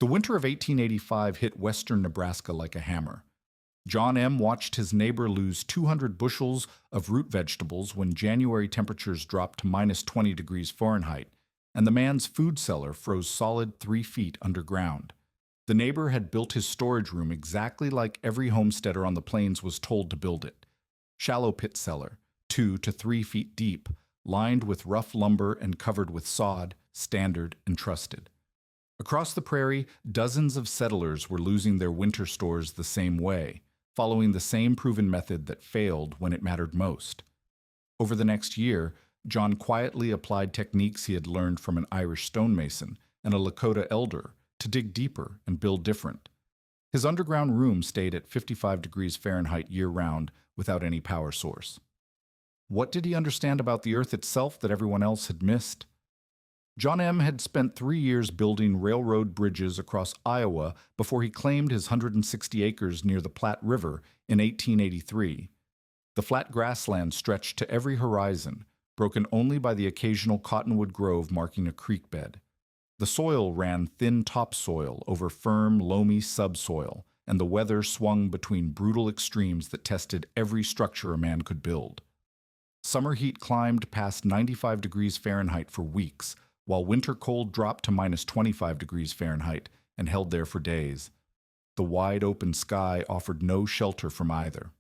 The winter of 1885 hit western Nebraska like a hammer. John M. watched his neighbor lose 200 bushels of root vegetables when January temperatures dropped to minus 20 degrees Fahrenheit, and the man's food cellar froze solid 3 feet underground. The neighbor had built his storage room exactly like every homesteader on the plains was told to build it. Shallow pit cellar, 2 to 3 feet deep, lined with rough lumber and covered with sod, standard and trusted. Across the prairie, dozens of settlers were losing their winter stores the same way, following the same proven method that failed when it mattered most. Over the next year, John quietly applied techniques he had learned from an Irish stonemason and a Lakota elder to dig deeper and build different. His underground room stayed at 55 degrees Fahrenheit year-round without any power source. What did he understand about the earth itself that everyone else had missed? John M. had spent 3 years building railroad bridges across Iowa before he claimed his 160 acres near the Platte River in 1883. The flat grassland stretched to every horizon, broken only by the occasional cottonwood grove marking a creek bed. The soil ran thin topsoil over firm, loamy subsoil, and the weather swung between brutal extremes that tested every structure a man could build. Summer heat climbed past 95 degrees Fahrenheit for weeks, while winter cold dropped to minus 25 degrees Fahrenheit and held there for days. The wide open sky offered no shelter from either.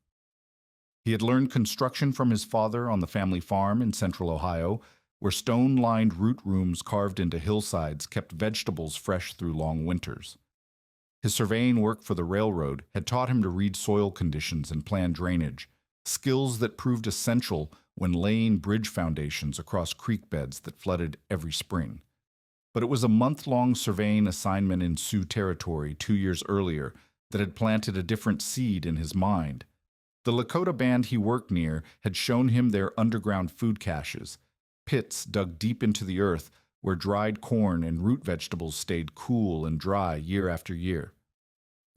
He had learned construction from his father on the family farm in central Ohio, where stone-lined root rooms carved into hillsides kept vegetables fresh through long winters. His surveying work for the railroad had taught him to read soil conditions and plan drainage, skills that proved essential when laying bridge foundations across creek beds that flooded every spring. But it was a month-long surveying assignment in Sioux territory 2 years earlier that had planted a different seed in his mind. The Lakota band he worked near had shown him their underground food caches, pits dug deep into the earth where dried corn and root vegetables stayed cool and dry year after year.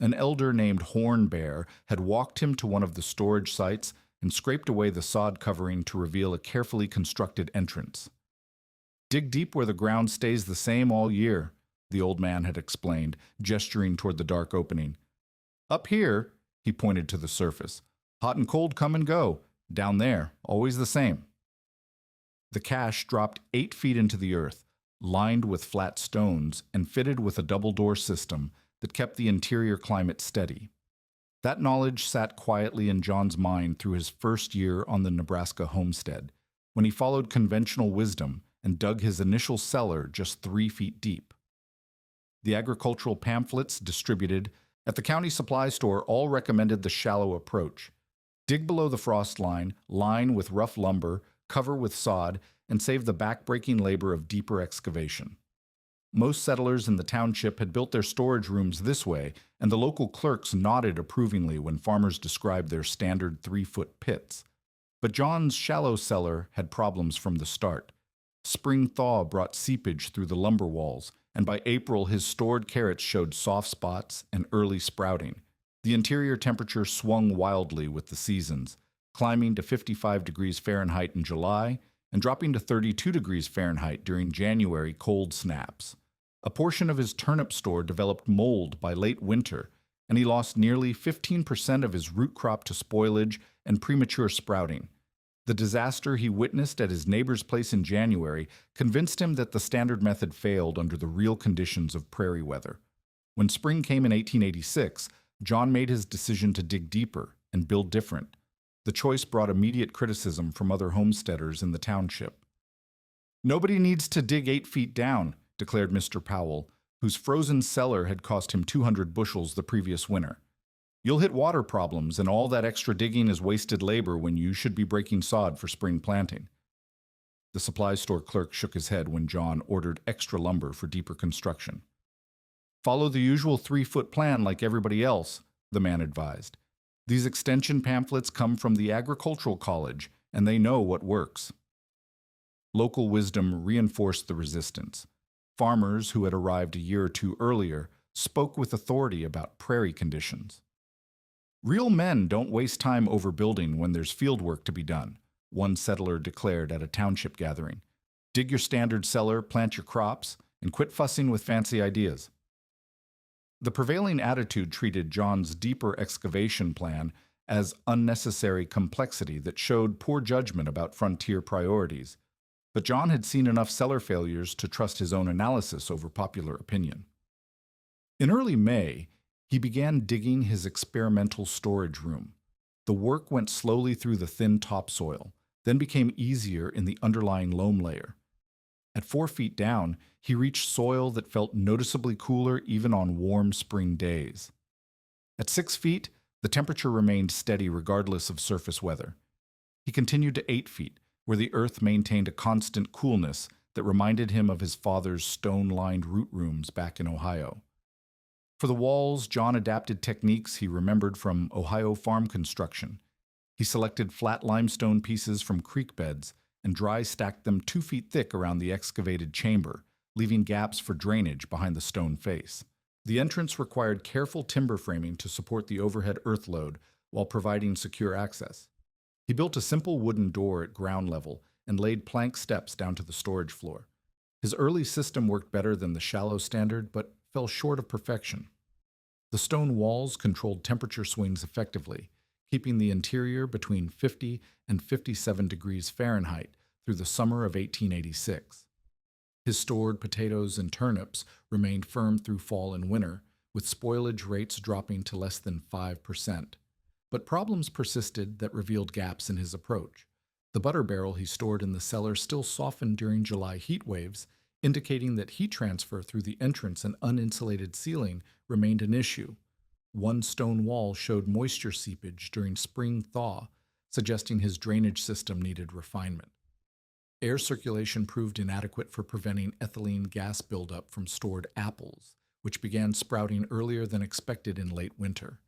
An elder named Horn Bear had walked him to one of the storage sites and scraped away the sod covering to reveal a carefully constructed entrance. "Dig deep where the ground stays the same all year," the old man had explained, gesturing toward the dark opening. "Up here," he pointed to the surface, "hot and cold come and go. Down there, always the same." The cache dropped 8 feet into the earth, lined with flat stones and fitted with a double-door system that kept the interior climate steady. That knowledge sat quietly in John's mind through his first year on the Nebraska homestead, when he followed conventional wisdom and dug his initial cellar just 3 feet deep. The agricultural pamphlets distributed at the county supply store all recommended the shallow approach. Dig below the frost line, line with rough lumber, cover with sod, and save the back-breaking labor of deeper excavation. Most settlers in the township had built their storage rooms this way, and the local clerks nodded approvingly when farmers described their standard 3-foot pits. But John's shallow cellar had problems from the start. Spring thaw brought seepage through the lumber walls, and by April his stored carrots showed soft spots and early sprouting. The interior temperature swung wildly with the seasons, climbing to 55 degrees Fahrenheit in July and dropping to 32 degrees Fahrenheit during January cold snaps. A portion of his turnip store developed mold by late winter, and he lost nearly 15% of his root crop to spoilage and premature sprouting. The disaster he witnessed at his neighbor's place in January convinced him that the standard method failed under the real conditions of prairie weather. When spring came in 1886, John made his decision to dig deeper and build different. The choice brought immediate criticism from other homesteaders in the township. "Nobody needs to dig 8 feet down," declared Mr. Powell, whose frozen cellar had cost him 200 bushels the previous winter. "You'll hit water problems, and all that extra digging is wasted labor when you should be breaking sod for spring planting." The supply store clerk shook his head when John ordered extra lumber for deeper construction. "Follow the usual 3-foot plan like everybody else," the man advised. "These extension pamphlets come from the agricultural college, and they know what works." Local wisdom reinforced the resistance. Farmers who had arrived a year or two earlier spoke with authority about prairie conditions. "Real men don't waste time overbuilding when there's field work to be done," one settler declared at a township gathering. "Dig your standard cellar, plant your crops, and quit fussing with fancy ideas." The prevailing attitude treated John's deeper excavation plan as unnecessary complexity that showed poor judgment about frontier priorities. But John had seen enough cellar failures to trust his own analysis over popular opinion. In early May, he began digging his experimental storage room. The work went slowly through the thin topsoil, then became easier in the underlying loam layer. At 4 feet down, he reached soil that felt noticeably cooler even on warm spring days. At 6 feet, the temperature remained steady regardless of surface weather. He continued to 8 feet, where the earth maintained a constant coolness that reminded him of his father's stone-lined root rooms back in Ohio. For the walls, John adapted techniques he remembered from Ohio farm construction. He selected flat limestone pieces from creek beds and dry stacked them 2 feet thick around the excavated chamber, leaving gaps for drainage behind the stone face. The entrance required careful timber framing to support the overhead earth load while providing secure access. He built a simple wooden door at ground level and laid plank steps down to the storage floor. His early system worked better than the shallow standard, but fell short of perfection. The stone walls controlled temperature swings effectively, keeping the interior between 50 and 57 degrees Fahrenheit through the summer of 1886. His stored potatoes and turnips remained firm through fall and winter, with spoilage rates dropping to less than 5%. But problems persisted that revealed gaps in his approach. The butter barrel he stored in the cellar still softened during July heat waves, indicating that heat transfer through the entrance and uninsulated ceiling remained an issue. One stone wall showed moisture seepage during spring thaw, suggesting his drainage system needed refinement. Air circulation proved inadequate for preventing ethylene gas buildup from stored apples, which began sprouting earlier than expected in late winter.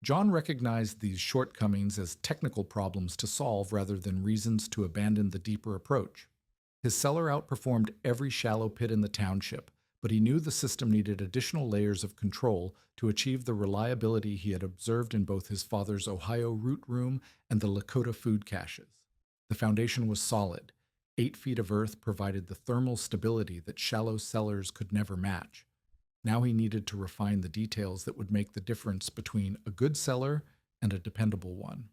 John recognized these shortcomings as technical problems to solve rather than reasons to abandon the deeper approach. His cellar outperformed every shallow pit in the township, but he knew the system needed additional layers of control to achieve the reliability he had observed in both his father's Ohio root room and the Lakota food caches. The foundation was solid. 8 feet of earth provided the thermal stability that shallow cellars could never match. Now he needed to refine the details that would make the difference between a good cellar and a dependable one.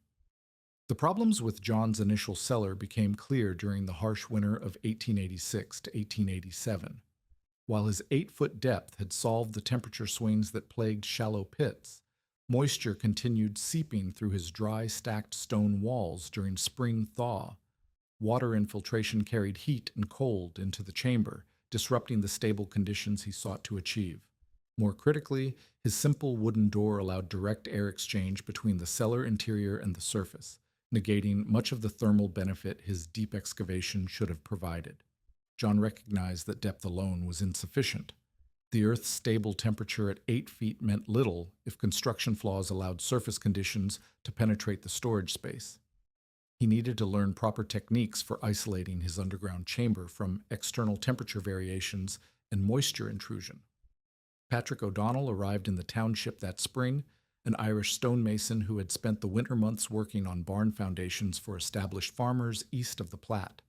The problems with John's initial cellar became clear during the harsh winter of 1886 to 1887. While his 8-foot depth had solved the temperature swings that plagued shallow pits, moisture continued seeping through his dry, stacked stone walls during spring thaw. Water infiltration carried heat and cold into the chamber, disrupting the stable conditions he sought to achieve. More critically, his simple wooden door allowed direct air exchange between the cellar interior and the surface, negating much of the thermal benefit his deep excavation should have provided. John recognized that depth alone was insufficient. The Earth's stable temperature at 8 feet meant little if construction flaws allowed surface conditions to penetrate the storage space. He needed to learn proper techniques for isolating his underground chamber from external temperature variations and moisture intrusion. Patrick O'Donnell arrived in the township that spring, an Irish stonemason who had spent the winter months working on barn foundations for established farmers east of the Platte.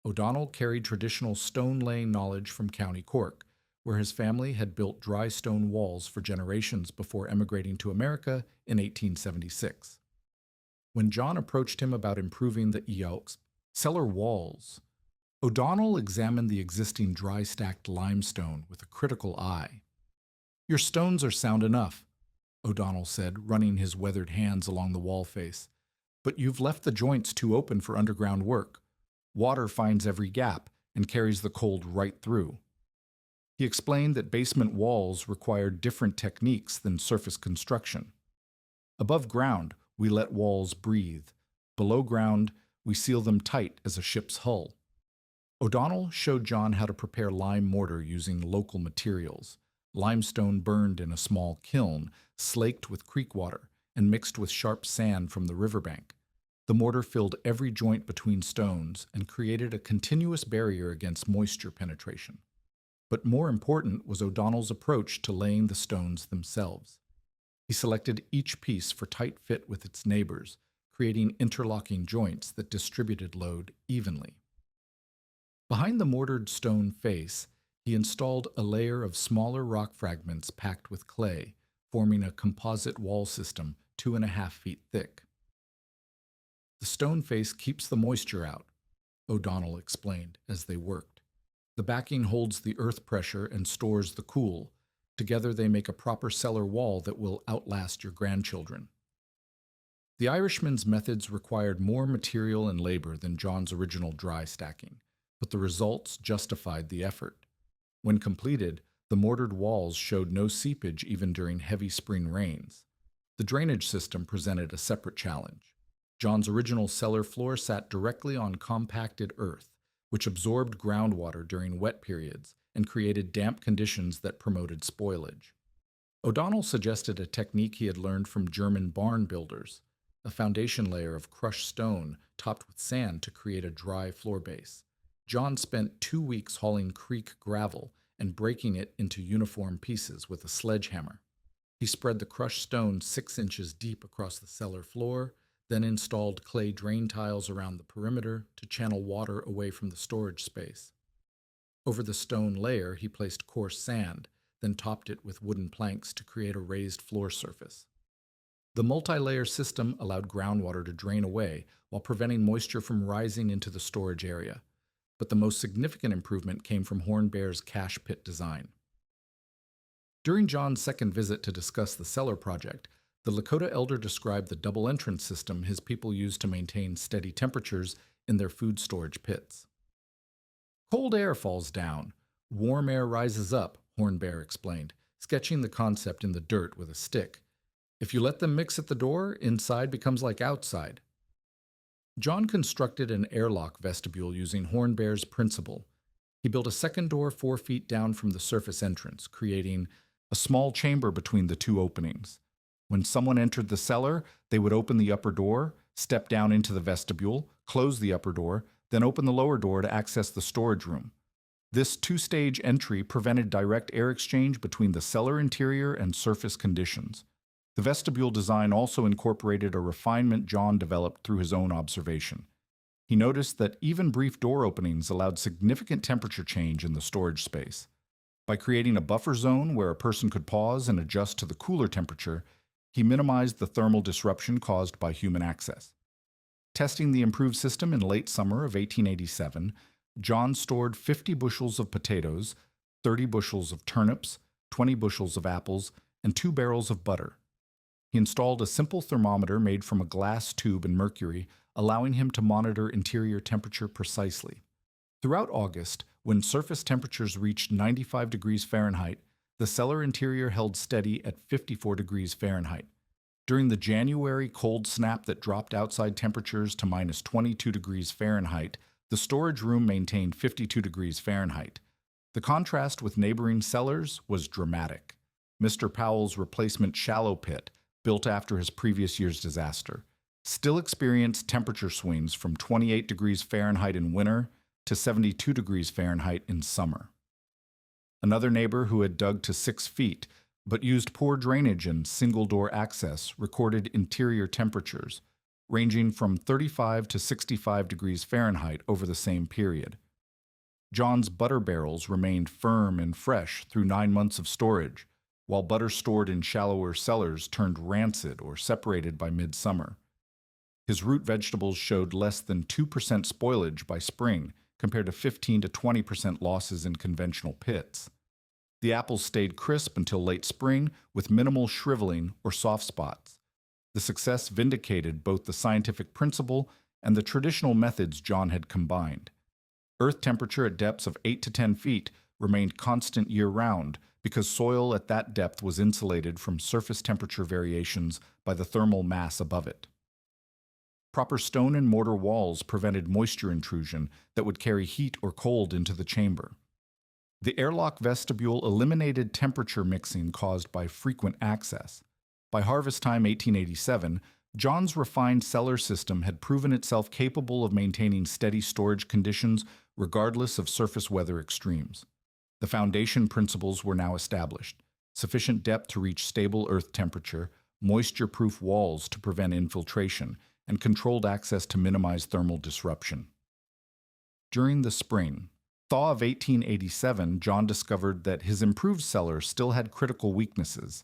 O'Donnell carried traditional stone-laying knowledge from County Cork, where his family had built dry stone walls for generations before emigrating to America in 1876. When John approached him about improving the Eoch's cellar walls, O'Donnell examined the existing dry-stacked limestone with a critical eye. "Your stones are sound enough," O'Donnell said, running his weathered hands along the wall face, "but you've left the joints too open for underground work. Water finds every gap and carries the cold right through." He explained that basement walls required different techniques than surface construction. "Above ground, we let walls breathe. Below ground, we seal them tight as a ship's hull." O'Donnell showed John how to prepare lime mortar using local materials. Limestone burned in a small kiln, slaked with creek water, and mixed with sharp sand from the riverbank. The mortar filled every joint between stones and created a continuous barrier against moisture penetration. But more important was O'Donnell's approach to laying the stones themselves. He selected each piece for tight fit with its neighbors, creating interlocking joints that distributed load evenly. Behind the mortared stone face, He installed a layer of smaller rock fragments packed with clay, forming a composite wall system 2.5 feet thick. The stone face keeps the moisture out, O'Donnell explained as they worked. The backing holds the earth pressure and stores the cool. Together they make a proper cellar wall that will outlast your grandchildren. The Irishman's methods required more material and labor than John's original dry stacking, but the results justified the effort. When completed, the mortared walls showed no seepage even during heavy spring rains. The drainage system presented a separate challenge. John's original cellar floor sat directly on compacted earth, which absorbed groundwater during wet periods and created damp conditions that promoted spoilage. O'Donnell suggested a technique he had learned from German barn builders, a foundation layer of crushed stone topped with sand to create a dry floor base. John spent 2 weeks hauling creek gravel and breaking it into uniform pieces with a sledgehammer. He spread the crushed stone 6 inches deep across the cellar floor, then installed clay drain tiles around the perimeter to channel water away from the storage space. Over the stone layer, he placed coarse sand, then topped it with wooden planks to create a raised floor surface. The multi-layer system allowed groundwater to drain away while preventing moisture from rising into the storage area. But the most significant improvement came from Hornbear's cache pit design. During John's second visit to discuss the cellar project, the Lakota elder described the double entrance system his people used to maintain steady temperatures in their food storage pits. Cold air falls down, warm air rises up, Hornbear explained, sketching the concept in the dirt with a stick. If you let them mix at the door, inside becomes like outside. John constructed an airlock vestibule using Hornbear's principle. He built a second door 4 feet down from the surface entrance, creating a small chamber between the two openings. When someone entered the cellar, they would open the upper door, step down into the vestibule, close the upper door, then open the lower door to access the storage room. This 2-stage entry prevented direct air exchange between the cellar interior and surface conditions. The vestibule design also incorporated a refinement John developed through his own observation. He noticed that even brief door openings allowed significant temperature change in the storage space. By creating a buffer zone where a person could pause and adjust to the cooler temperature, he minimized the thermal disruption caused by human access. Testing the improved system in late summer of 1887, John stored 50 bushels of potatoes, 30 bushels of turnips, 20 bushels of apples, and 2 barrels of butter. He installed a simple thermometer made from a glass tube and mercury, allowing him to monitor interior temperature precisely. Throughout August, when surface temperatures reached 95 degrees Fahrenheit, the cellar interior held steady at 54 degrees Fahrenheit. During the January cold snap that dropped outside temperatures to minus 22 degrees Fahrenheit, the storage room maintained 52 degrees Fahrenheit. The contrast with neighboring cellars was dramatic. Mr. Powell's replacement shallow pit, built after his previous year's disaster, still experienced temperature swings from 28 degrees Fahrenheit in winter to 72 degrees Fahrenheit in summer. Another neighbor who had dug to 6 feet but used poor drainage and single-door access recorded interior temperatures ranging from 35 to 65 degrees Fahrenheit over the same period. John's butter barrels remained firm and fresh through 9 months of storage, while butter stored in shallower cellars turned rancid or separated by midsummer. His root vegetables showed less than 2% spoilage by spring, compared to 15 to 20% losses in conventional pits. The apples stayed crisp until late spring, with minimal shriveling or soft spots. The success vindicated both the scientific principle and the traditional methods John had combined. Earth temperature at depths of 8 to 10 feet remained constant year-round because soil at that depth was insulated from surface temperature variations by the thermal mass above it. Proper stone and mortar walls prevented moisture intrusion that would carry heat or cold into the chamber. The airlock vestibule eliminated temperature mixing caused by frequent access. By harvest time 1887, John's refined cellar system had proven itself capable of maintaining steady storage conditions regardless of surface weather extremes. The foundation principles were now established: sufficient depth to reach stable earth temperature, moisture-proof walls to prevent infiltration, and controlled access to minimize thermal disruption. During the spring, Thaw of 1887, John discovered that his improved cellar still had critical weaknesses.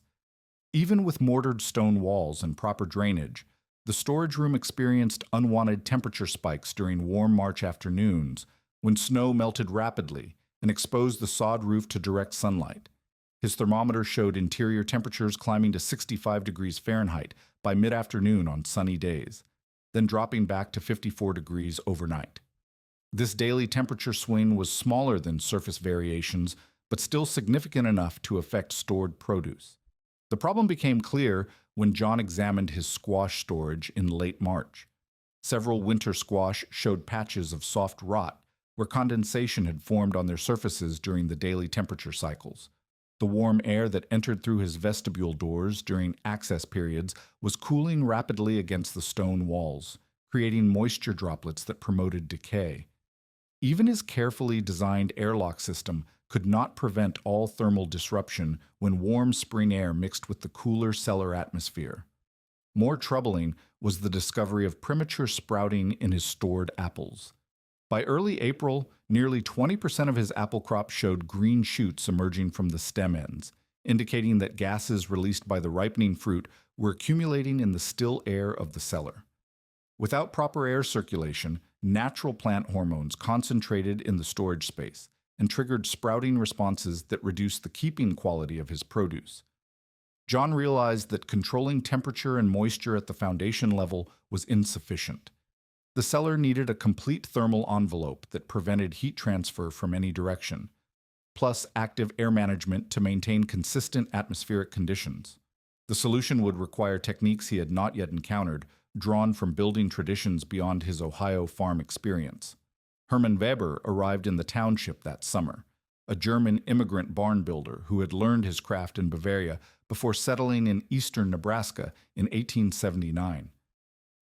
Even with mortared stone walls and proper drainage, the storage room experienced unwanted temperature spikes during warm March afternoons when snow melted rapidly and exposed the sod roof to direct sunlight. His thermometer showed interior temperatures climbing to 65 degrees Fahrenheit by mid-afternoon on sunny days, then dropping back to 54 degrees overnight. This daily temperature swing was smaller than surface variations, but still significant enough to affect stored produce. The problem became clear when John examined his squash storage in late March. Several winter squash showed patches of soft rot where condensation had formed on their surfaces during the daily temperature cycles. The warm air that entered through his vestibule doors during access periods was cooling rapidly against the stone walls, creating moisture droplets that promoted decay. Even his carefully designed airlock system could not prevent all thermal disruption when warm spring air mixed with the cooler cellar atmosphere. More troubling was the discovery of premature sprouting in his stored apples. By early April, nearly 20% of his apple crop showed green shoots emerging from the stem ends, indicating that gases released by the ripening fruit were accumulating in the still air of the cellar. Without proper air circulation, natural plant hormones concentrated in the storage space and triggered sprouting responses that reduced the keeping quality of his produce. John realized that controlling temperature and moisture at the foundation level was insufficient. The cellar needed a complete thermal envelope that prevented heat transfer from any direction, plus active air management to maintain consistent atmospheric conditions. The solution would require techniques he had not yet encountered, drawn from building traditions beyond his Ohio farm experience. Hermann Weber arrived in the township that summer, a German immigrant barn builder who had learned his craft in Bavaria before settling in eastern Nebraska in 1879.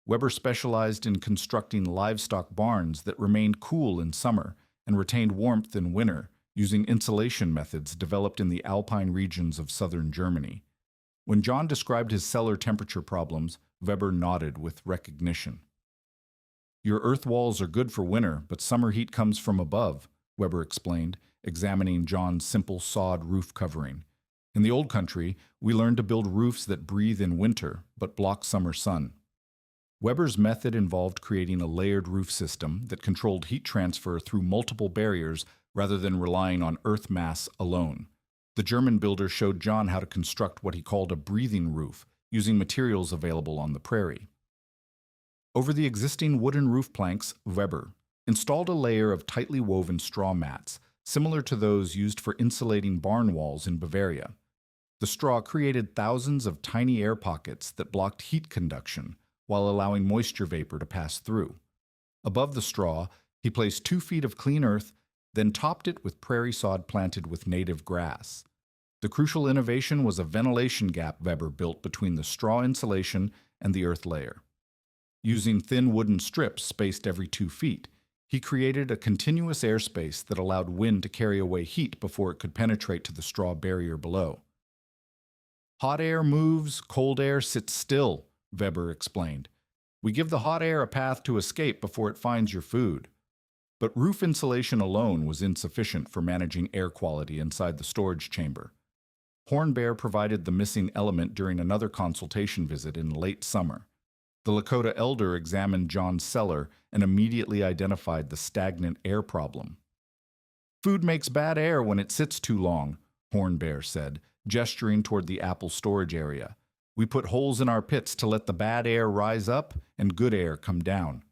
Weber specialized in constructing livestock barns that remained cool in summer and retained warmth in winter, using insulation methods developed in the alpine regions of southern Germany. When John described his cellar temperature problems, Weber nodded with recognition. "Your earth walls are good for winter, but summer heat comes from above," Weber explained, examining John's simple sod roof covering. "In the old country, we learned to build roofs that breathe in winter, but block summer sun." Weber's method involved creating a layered roof system that controlled heat transfer through multiple barriers rather than relying on earth mass alone. The German builder showed John how to construct what he called a breathing roof, using materials available on the prairie. Over the existing wooden roof planks, Weber installed a layer of tightly woven straw mats, similar to those used for insulating barn walls in Bavaria. The straw created thousands of tiny air pockets that blocked heat conduction, while allowing moisture vapor to pass through. Above the straw, he placed 2 feet of clean earth, then topped it with prairie sod planted with native grass. The crucial innovation was a ventilation gap Weber built between the straw insulation and the earth layer. Using thin wooden strips spaced every 2 feet, he created a continuous airspace that allowed wind to carry away heat before it could penetrate to the straw barrier below. "Hot air moves, cold air sits still," Weber explained. "We give the hot air a path to escape before it finds your food." But roof insulation alone was insufficient for managing air quality inside the storage chamber. Hornbear provided the missing element during another consultation visit in late summer. The Lakota elder examined John's cellar and immediately identified the stagnant air problem. "Food makes bad air when it sits too long," Hornbear said, gesturing toward the apple storage area. "We put holes in our pits to let the bad air rise up and good air come down."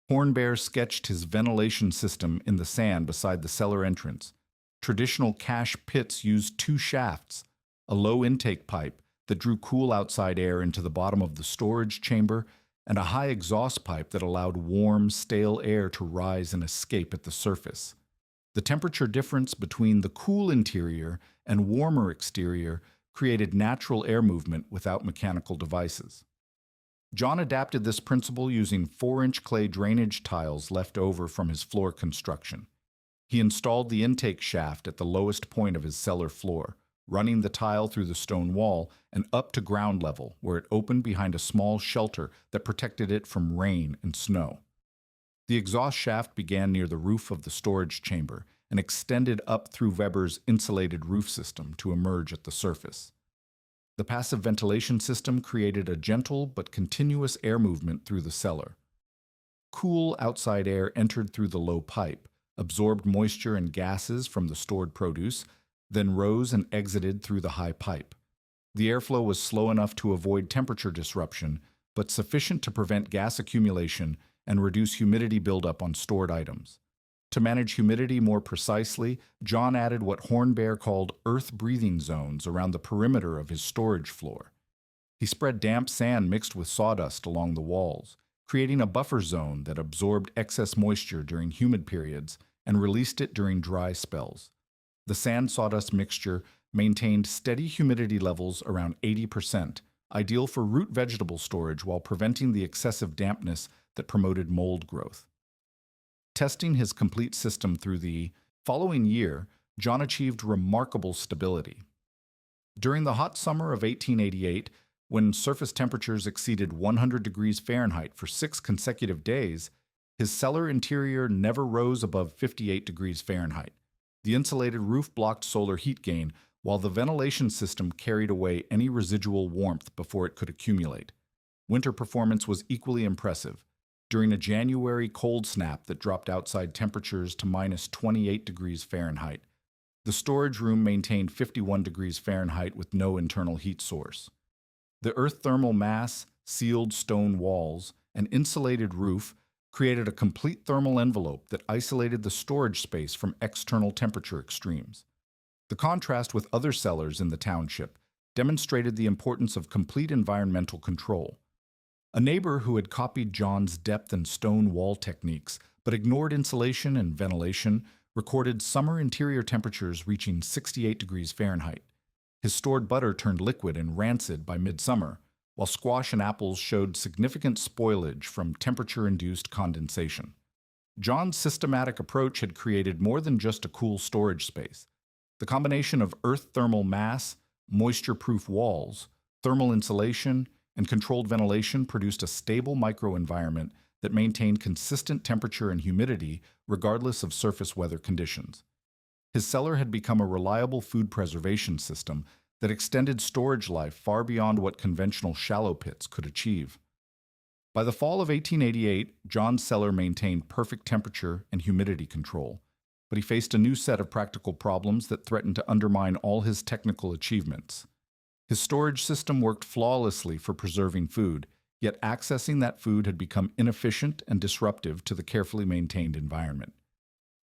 Hornbear sketched his ventilation system in the sand beside the cellar entrance. Traditional cache pits used 2 shafts, a low intake pipe that drew cool outside air into the bottom of the storage chamber, and a high exhaust pipe that allowed warm, stale air to rise and escape at the surface. The temperature difference between the cool interior and warmer exterior created natural air movement without mechanical devices. John adapted this principle using 4-inch clay drainage tiles left over from his floor construction. He installed the intake shaft at the lowest point of his cellar floor, running the tile through the stone wall and up to ground level, where it opened behind a small shelter that protected it from rain and snow. The exhaust shaft began near the roof of the storage chamber and extended up through Weber's insulated roof system to emerge at the surface. The passive ventilation system created a gentle but continuous air movement through the cellar. Cool outside air entered through the low pipe, absorbed moisture and gases from the stored produce, then rose and exited through the high pipe. The airflow was slow enough to avoid temperature disruption, but sufficient to prevent gas accumulation and reduce humidity buildup on stored items. To manage humidity more precisely, John added what Hornbear called earth-breathing zones around the perimeter of his storage floor. He spread damp sand mixed with sawdust along the walls, creating a buffer zone that absorbed excess moisture during humid periods and released it during dry spells. The sand-sawdust mixture maintained steady humidity levels around 80%, ideal for root vegetable storage while preventing the excessive dampness that promoted mold growth. Testing his complete system through the following year, John achieved remarkable stability. During the hot summer of 1888, when surface temperatures exceeded 100 degrees Fahrenheit for 6 consecutive days, his cellar interior never rose above 58 degrees Fahrenheit. The insulated roof blocked solar heat gain, while the ventilation system carried away any residual warmth before it could accumulate. Winter performance was equally impressive. During a January cold snap that dropped outside temperatures to minus 28 degrees Fahrenheit, the storage room maintained 51 degrees Fahrenheit with no internal heat source. The earth thermal mass, sealed stone walls, and insulated roof created a complete thermal envelope that isolated the storage space from external temperature extremes. The contrast with other cellars in the township demonstrated the importance of complete environmental control. A neighbor who had copied John's depth and stone wall techniques but ignored insulation and ventilation recorded summer interior temperatures reaching 68 degrees Fahrenheit. His stored butter turned liquid and rancid by midsummer, while squash and apples showed significant spoilage from temperature-induced condensation. John's systematic approach had created more than just a cool storage space. The combination of earth thermal mass, moisture-proof walls, thermal insulation, and controlled ventilation produced a stable microenvironment that maintained consistent temperature and humidity regardless of surface weather conditions. His cellar had become a reliable food preservation system that extended storage life far beyond what conventional shallow pits could achieve. By the fall of 1888, John's cellar maintained perfect temperature and humidity control, but he faced a new set of practical problems that threatened to undermine all his technical achievements. His storage system worked flawlessly for preserving food, yet accessing that food had become inefficient and disruptive to the carefully maintained environment.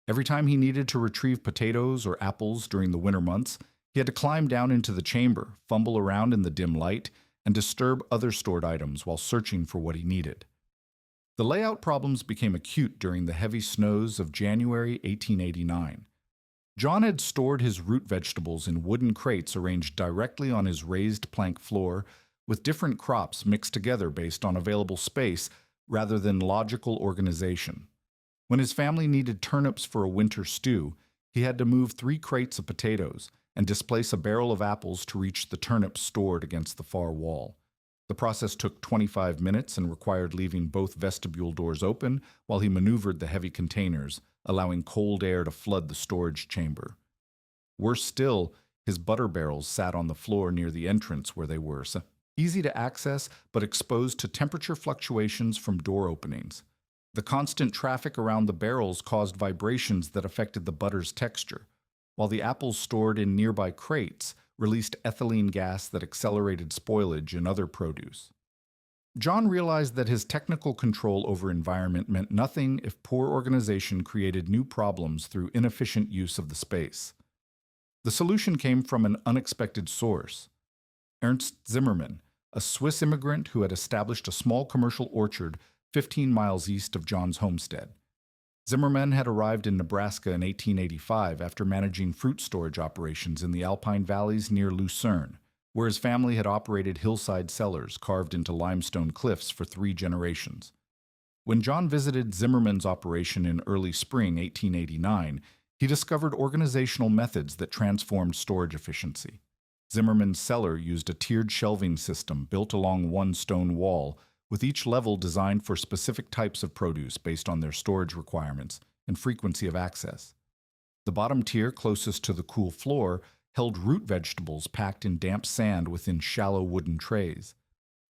Every time he needed to retrieve potatoes or apples during the winter months, he had to climb down into the chamber, fumble around in the dim light, and disturb other stored items while searching for what he needed. The layout problems became acute during the heavy snows of January 1889. John had stored his root vegetables in wooden crates arranged directly on his raised plank floor, with different crops mixed together based on available space rather than logical organization. When his family needed turnips for a winter stew, he had to move 3 crates of potatoes and displace a barrel of apples to reach the turnips stored against the far wall. The process took 25 minutes and required leaving both vestibule doors open while he maneuvered the heavy containers, allowing cold air to flood the storage chamber. Worse still, his butter barrels sat on the floor near the entrance where they were, easy to access but exposed to temperature fluctuations from door openings. The constant traffic around the barrels caused vibrations that affected the butter's texture, while the apples stored in nearby crates released ethylene gas that accelerated spoilage in other produce. John realized that his technical control over environment meant nothing if poor organization created new problems through inefficient use of the space. The solution came from an unexpected source. Ernst Zimmermann, a Swiss immigrant who had established a small commercial orchard 15 miles east of John's homestead. Zimmermann had arrived in Nebraska in 1885 after managing fruit storage operations in the Alpine valleys near Lucerne, where his family had operated hillside cellars carved into limestone cliffs for 3 generations. When John visited Zimmermann's operation in early spring 1889, he discovered organizational methods that transformed storage efficiency. Zimmermann's cellar used a tiered shelving system built along one stone wall, with each level designed for specific types of produce based on their storage requirements and frequency of access. The bottom tier, closest to the cool floor, held root vegetables packed in damp sand within shallow wooden trays.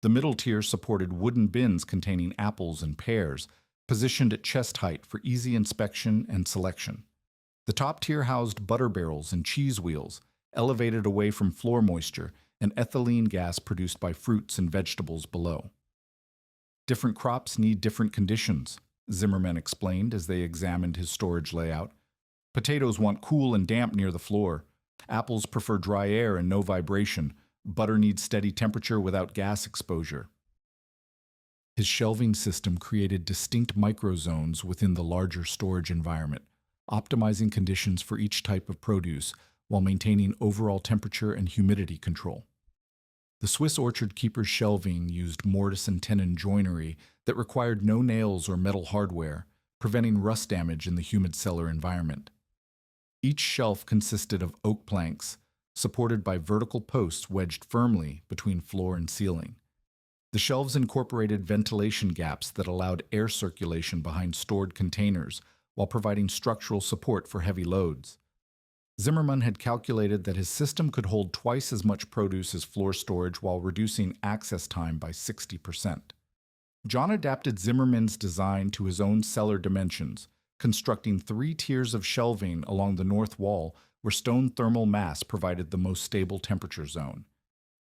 The middle tier supported wooden bins containing apples and pears, positioned at chest height for easy inspection and selection. The top tier housed butter barrels and cheese wheels, elevated away from floor moisture and ethylene gas produced by fruits and vegetables below. Different crops need different conditions, Zimmerman explained as they examined his storage layout. Potatoes want cool and damp near the floor. Apples prefer dry air and no vibration. Butter needs steady temperature without gas exposure. His shelving system created distinct microzones within the larger storage environment, optimizing conditions for each type of produce while maintaining overall temperature and humidity control. The Swiss orchard keeper's shelving used mortise and tenon joinery that required no nails or metal hardware, preventing rust damage in the humid cellar environment. Each shelf consisted of oak planks, supported by vertical posts wedged firmly between floor and ceiling. The shelves incorporated ventilation gaps that allowed air circulation behind stored containers while providing structural support for heavy loads. Zimmerman had calculated that his system could hold twice as much produce as floor storage while reducing access time by 60%. John adapted Zimmerman's design to his own cellar dimensions, constructing 3 tiers of shelving along the north wall where stone thermal mass provided the most stable temperature zone.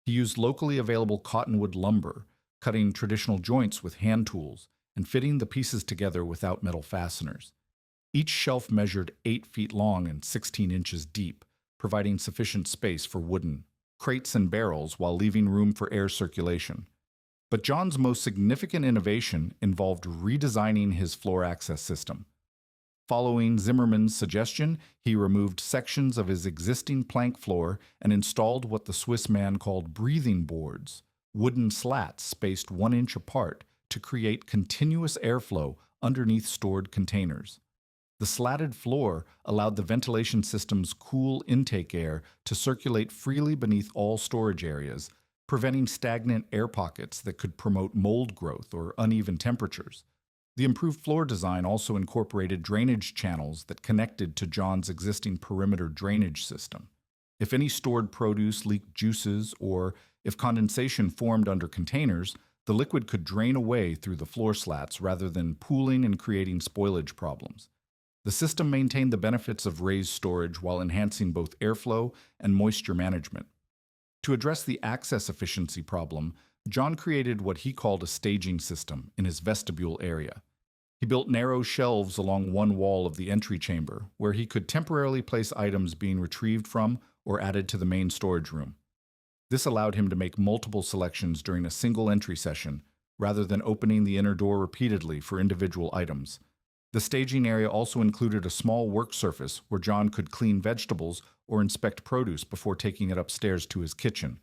He used locally available cottonwood lumber, cutting traditional joints with hand tools and fitting the pieces together without metal fasteners. Each shelf measured 8 feet long and 16 inches deep, providing sufficient space for wooden crates and barrels while leaving room for air circulation. But John's most significant innovation involved redesigning his floor access system. Following Zimmerman's suggestion, he removed sections of his existing plank floor and installed what the Swiss man called breathing boards, wooden slats spaced 1 inch apart to create continuous airflow underneath stored containers. The slatted floor allowed the ventilation system's cool intake air to circulate freely beneath all storage areas, preventing stagnant air pockets that could promote mold growth or uneven temperatures. The improved floor design also incorporated drainage channels that connected to John's existing perimeter drainage system. If any stored produce leaked juices or if condensation formed under containers, the liquid could drain away through the floor slats rather than pooling and creating spoilage problems. The system maintained the benefits of raised storage while enhancing both airflow and moisture management. To address the access efficiency problem, John created what he called a staging system in his vestibule area. He built narrow shelves along one wall of the entry chamber, where he could temporarily place items being retrieved from or added to the main storage room. This allowed him to make multiple selections during a single entry session, rather than opening the inner door repeatedly for individual items. The staging area also included a small work surface where John could clean vegetables or inspect produce before taking it upstairs to his kitchen.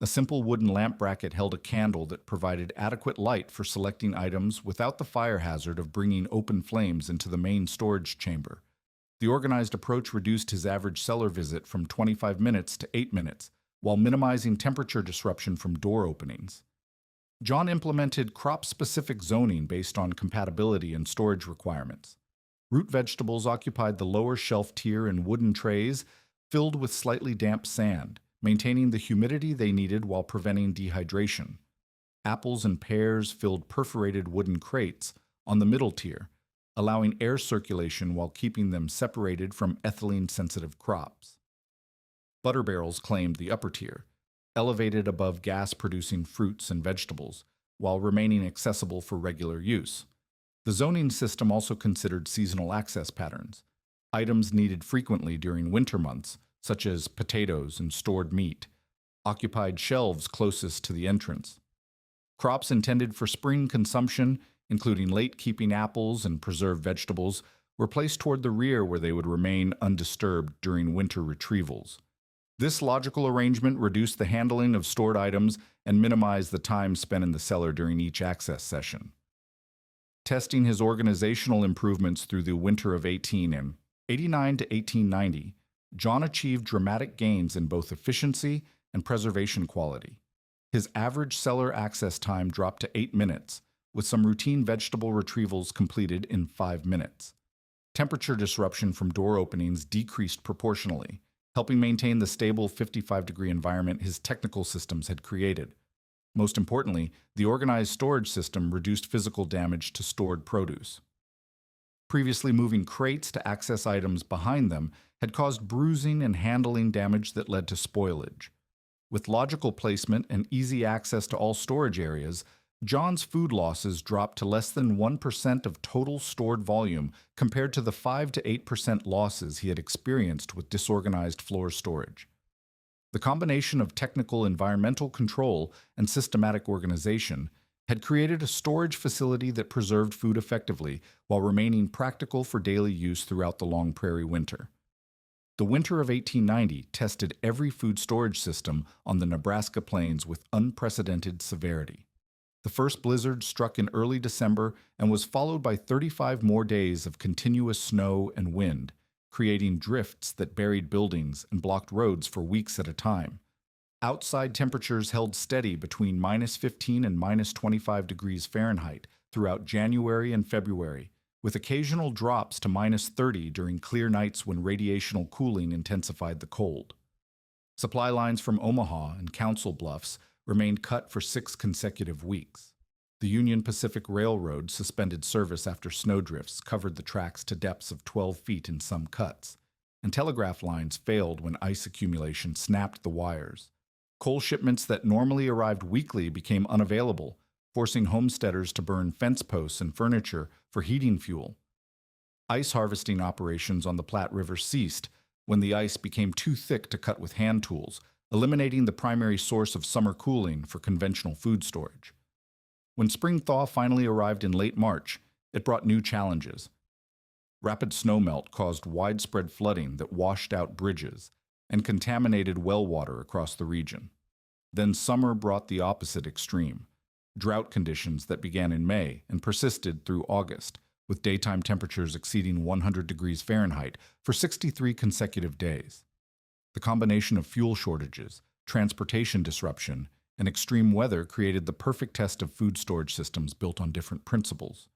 A simple wooden lamp bracket held a candle that provided adequate light for selecting items without the fire hazard of bringing open flames into the main storage chamber. The organized approach reduced his average cellar visit from 25 minutes to 8 minutes, while minimizing temperature disruption from door openings. John implemented crop-specific zoning based on compatibility and storage requirements. Root vegetables occupied the lower shelf tier in wooden trays filled with slightly damp sand, maintaining the humidity they needed while preventing dehydration. Apples and pears filled perforated wooden crates on the middle tier, allowing air circulation while keeping them separated from ethylene-sensitive crops. Butter barrels claimed the upper tier, elevated above gas-producing fruits and vegetables, while remaining accessible for regular use. The zoning system also considered seasonal access patterns. Items needed frequently during winter months, such as potatoes and stored meat, occupied shelves closest to the entrance. Crops intended for spring consumption, including late-keeping apples and preserved vegetables, were placed toward the rear where they would remain undisturbed during winter retrievals. This logical arrangement reduced the handling of stored items and minimized the time spent in the cellar during each access session. Testing his organizational improvements through the winter of 1889 to 1890, John achieved dramatic gains in both efficiency and preservation quality. His average cellar access time dropped to 8 minutes, with some routine vegetable retrievals completed in 5 minutes. Temperature disruption from door openings decreased proportionally, helping maintain the stable 55-degree environment his technical systems had created. Most importantly, the organized storage system reduced physical damage to stored produce. Previously moving crates to access items behind them had caused bruising and handling damage that led to spoilage. With logical placement and easy access to all storage areas, John's food losses dropped to less than 1% of total stored volume compared to the 5 to 8% losses he had experienced with disorganized floor storage. The combination of technical environmental control and systematic organization had created a storage facility that preserved food effectively while remaining practical for daily use throughout the long prairie winter. The winter of 1890 tested every food storage system on the Nebraska plains with unprecedented severity. The first blizzard struck in early December and was followed by 35 more days of continuous snow and wind, creating drifts that buried buildings and blocked roads for weeks at a time. Outside temperatures held steady between -15 and -25 degrees Fahrenheit throughout January and February, with occasional drops to -30 during clear nights when radiational cooling intensified the cold. Supply lines from Omaha and Council Bluffs remained cut for 6 consecutive weeks. The Union Pacific Railroad suspended service after snowdrifts covered the tracks to depths of 12 feet in some cuts, and telegraph lines failed when ice accumulation snapped the wires. Coal shipments that normally arrived weekly became unavailable, forcing homesteaders to burn fence posts and furniture for heating fuel. Ice harvesting operations on the Platte River ceased when the ice became too thick to cut with hand tools, eliminating the primary source of summer cooling for conventional food storage. When spring thaw finally arrived in late March, it brought new challenges. Rapid snowmelt caused widespread flooding that washed out bridges and contaminated well water across the region. Then summer brought the opposite extreme, drought conditions that began in May and persisted through August, with daytime temperatures exceeding 100 degrees Fahrenheit for 63 consecutive days. The combination of fuel shortages, transportation disruption, and extreme weather created the perfect test of food storage systems built on different principles.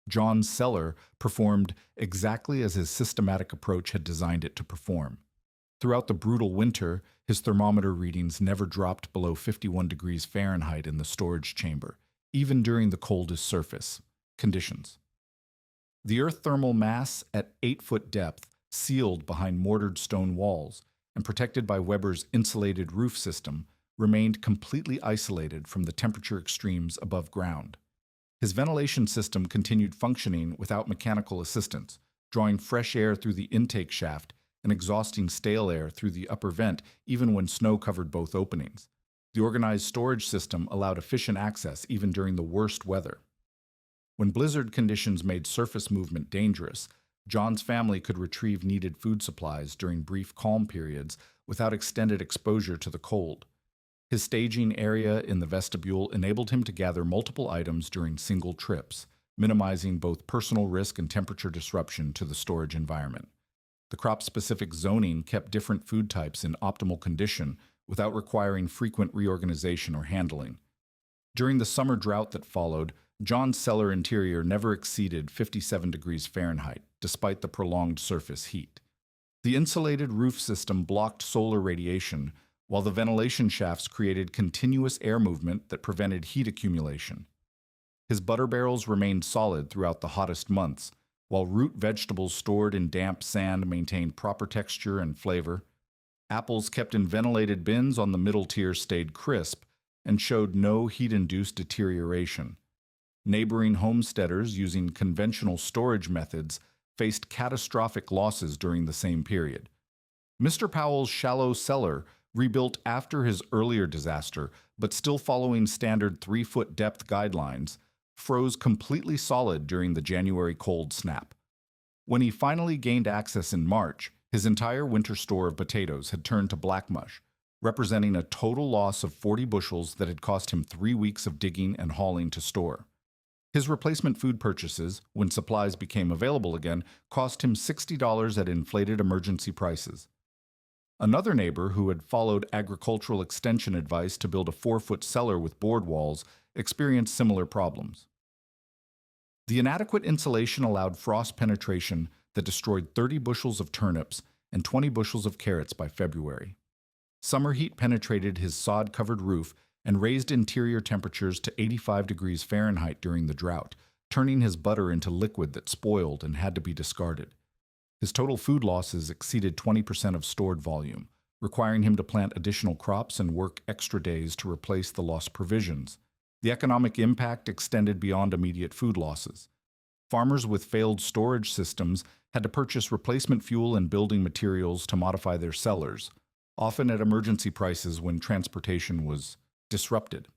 John's cellar performed exactly as his systematic approach had designed it to perform. Throughout the brutal winter, his thermometer readings never dropped below 51 degrees Fahrenheit in the storage chamber, even during the coldest surface conditions. The earth thermal mass at 8-foot depth, sealed behind mortared stone walls, and protected by Weber's insulated roof system, remained completely isolated from the temperature extremes above ground. His ventilation system continued functioning without mechanical assistance, drawing fresh air through the intake shaft and exhausting stale air through the upper vent even when snow covered both openings. The organized storage system allowed efficient access even during the worst weather. When blizzard conditions made surface movement dangerous, John's family could retrieve needed food supplies during brief calm periods without extended exposure to the cold. His staging area in the vestibule enabled him to gather multiple items during single trips, minimizing both personal risk and temperature disruption to the storage environment. The crop-specific zoning kept different food types in optimal condition without requiring frequent reorganization or handling. During the summer drought that followed, John's cellar interior never exceeded 57 degrees Fahrenheit, despite the prolonged surface heat. The insulated roof system blocked solar radiation, while the ventilation shafts created continuous air movement that prevented heat accumulation. His butter barrels remained solid throughout the hottest months, while root vegetables stored in damp sand maintained proper texture and flavor. Apples kept in ventilated bins on the middle tier stayed crisp and showed no heat-induced deterioration. Neighboring homesteaders using conventional storage methods faced catastrophic losses during the same period. Mr. Powell's shallow cellar, rebuilt after his earlier disaster, but still following standard 3-foot depth guidelines, froze completely solid during the January cold snap. When he finally gained access in March, his entire winter store of potatoes had turned to black mush, representing a total loss of 40 bushels that had cost him 3 weeks of digging and hauling to store. His replacement food purchases, when supplies became available again, cost him $60 at inflated emergency prices. Another neighbor, who had followed agricultural extension advice to build a 4-foot cellar with board walls, experienced similar problems. The inadequate insulation allowed frost penetration that destroyed 30 bushels of turnips and 20 bushels of carrots by February. Summer heat penetrated his sod-covered roof and raised interior temperatures to 85 degrees Fahrenheit during the drought, turning his butter into liquid that spoiled and had to be discarded. His total food losses exceeded 20% of stored volume, requiring him to plant additional crops and work extra days to replace the lost provisions. The economic impact extended beyond immediate food losses. Farmers with failed storage systems had to purchase replacement fuel and building materials to modify their cellars, often at emergency prices when transportation was disrupted.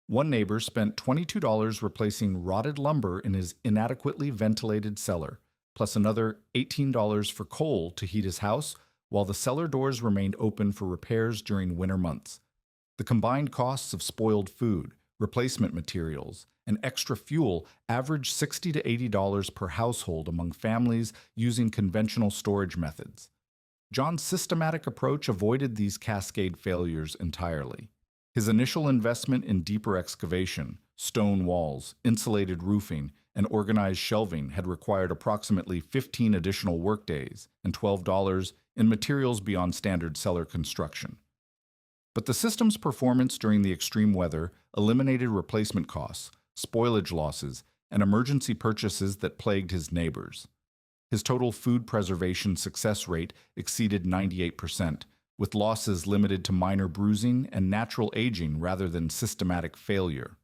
One neighbor spent $22 replacing rotted lumber in his inadequately ventilated cellar, plus another $18 for coal to heat his house, while the cellar doors remained open for repairs during winter months. The combined costs of spoiled food, replacement materials, and extra fuel averaged $60 to $80 per household among families using conventional storage methods. John's systematic approach avoided these cascade failures entirely. His initial investment in deeper excavation, stone walls, insulated roofing, and organized shelving had required approximately 15 additional workdays and $12 in materials beyond standard cellar construction. But the system's performance during the extreme weather eliminated replacement costs, spoilage losses, and emergency purchases that plagued his neighbors. His total food preservation success rate exceeded 98%, with losses limited to minor bruising and natural aging rather than systematic failure.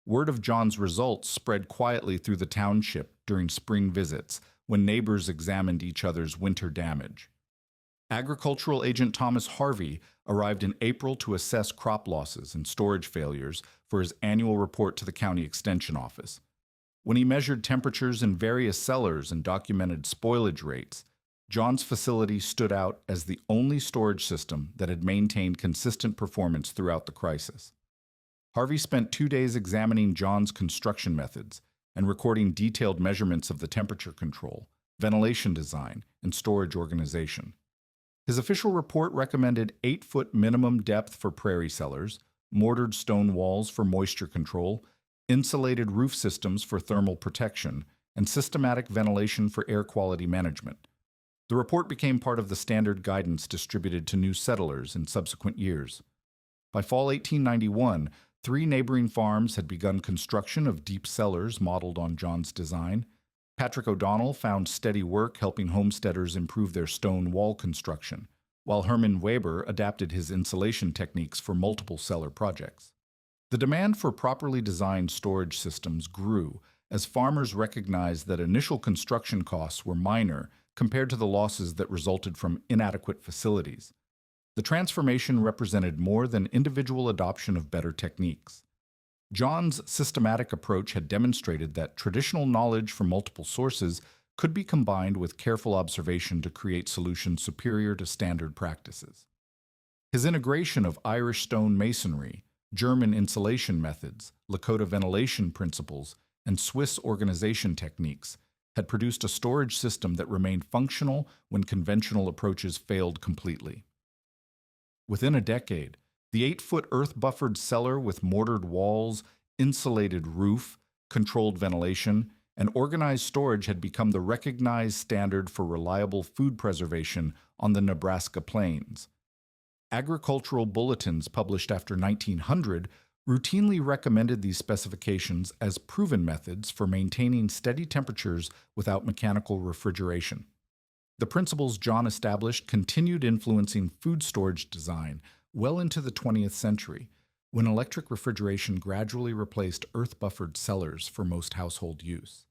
Word of John's results spread quietly through the township during spring visits when neighbors examined each other's winter damage. Agricultural agent Thomas Harvey arrived in April to assess crop losses and storage failures for his annual report to the county extension office. When he measured temperatures in various cellars and documented spoilage rates, John's facility stood out as the only storage system that had maintained consistent performance throughout the crisis. Harvey spent 2 days examining John's construction methods and recording detailed measurements of the temperature control, ventilation design, and storage organization. His official report recommended 8-foot minimum depth for prairie cellars, mortared stone walls for moisture control, insulated roof systems for thermal protection, and systematic ventilation for air quality management. The report became part of the standard guidance distributed to new settlers in subsequent years. By fall 1891, 3 neighboring farms had begun construction of deep cellars modeled on John's design. Patrick O'Donnell found steady work helping homesteaders improve their stone wall construction, while Herman Weber adapted his insulation techniques for multiple cellar projects. The demand for properly designed storage systems grew as farmers recognized that initial construction costs were minor compared to the losses that resulted from inadequate facilities. The transformation represented more than individual adoption of better techniques. John's systematic approach had demonstrated that traditional knowledge from multiple sources could be combined with careful observation to create solutions superior to standard practices. His integration of Irish stone masonry, German insulation methods, Lakota ventilation principles, and Swiss organization techniques had produced a storage system that remained functional when conventional approaches failed completely. Within a decade, the 8-foot earth-buffered cellar with mortared walls, insulated roof, controlled ventilation, and organized storage had become the recognized standard for reliable food preservation on the Nebraska plains. Agricultural bulletins published after 1900 routinely recommended these specifications as proven methods for maintaining steady temperatures without mechanical refrigeration. The principles John established continued influencing food storage design well into the 20th century, when electric refrigeration gradually replaced earth-buffered cellars for most household use.